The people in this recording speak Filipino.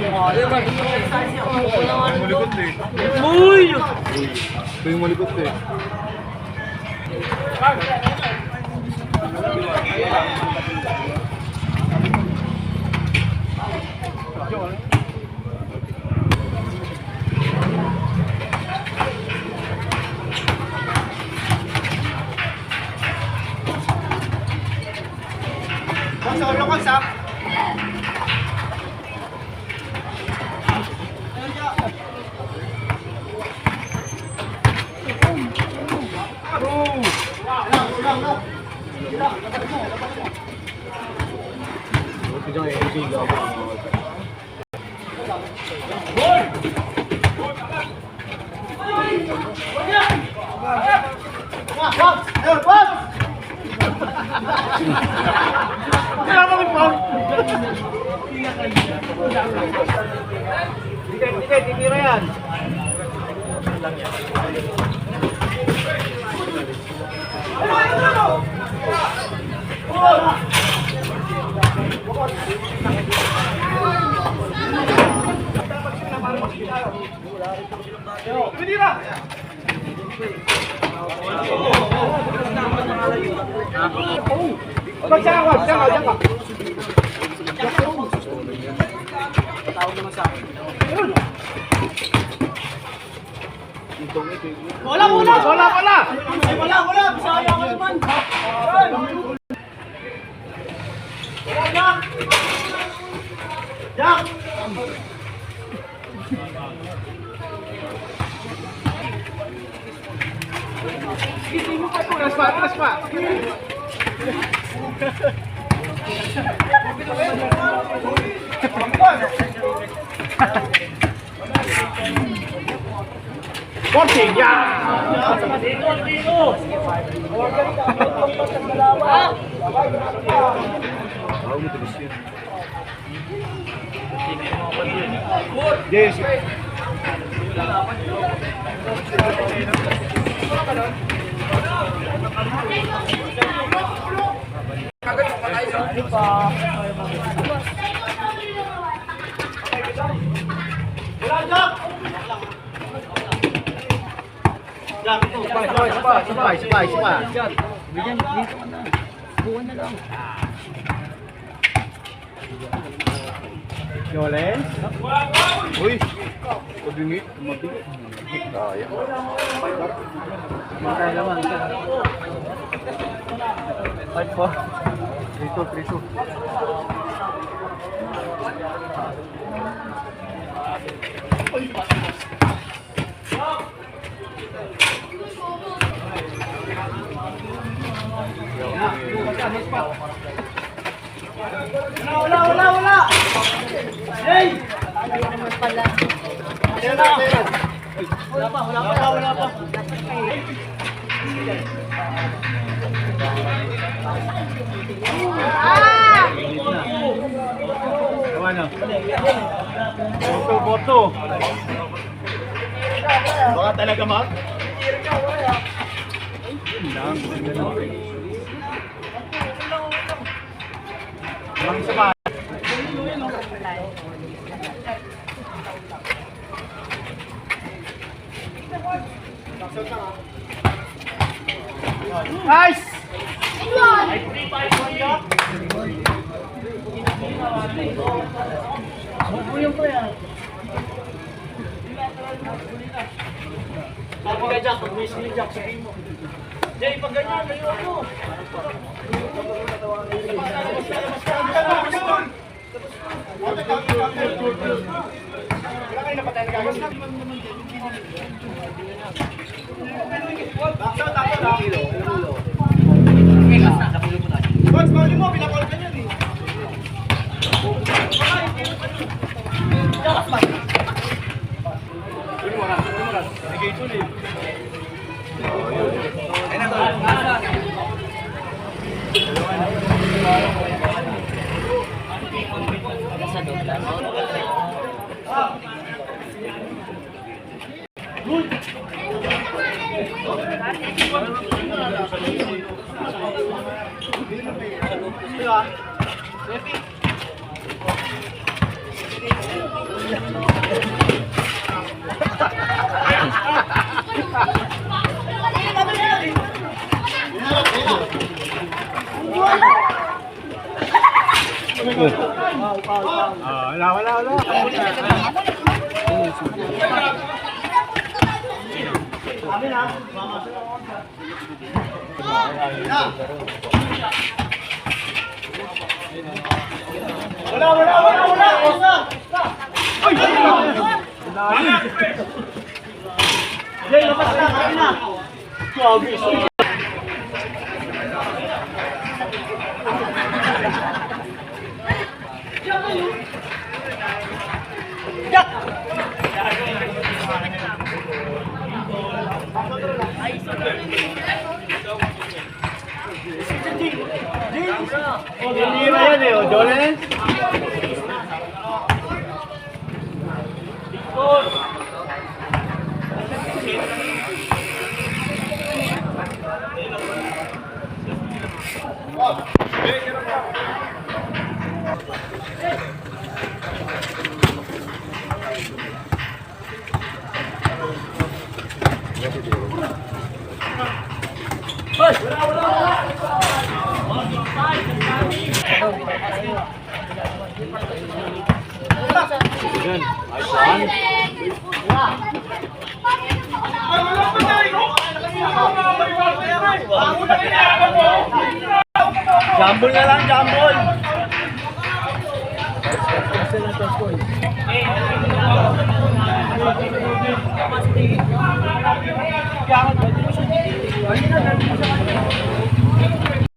Malikot eh. Uy! Ito yung malikot eh. Titira yan. Wala! Sayang ka naman! Jack! Taras pa! Boxing, yeah! Yes. Sabay. Bigyan dito na. Buwan na lang. Yolen? Uy! Pabingit. Mabingit. Kaya. Magkaya naman. 5-4. 3-2. Wala! Hey! Pala. Wala pa. Ano? Boto. Baka talaga, Mark? Ang isa pa. Nice! Ay, 3-5-1 ka? Magbuyong ko yan. Sabi ka, Jack, pag may sili, Jack, sabihin mo. Jay, pag ganyan, may ako. Boss, bawali mo, pinakol ka niyan eh. Sige, tuloy. Ay na to. Sa doon. Jay, labas na, kami na. Hindi na yan eh, o Jolen? Jambol na lang, jambol!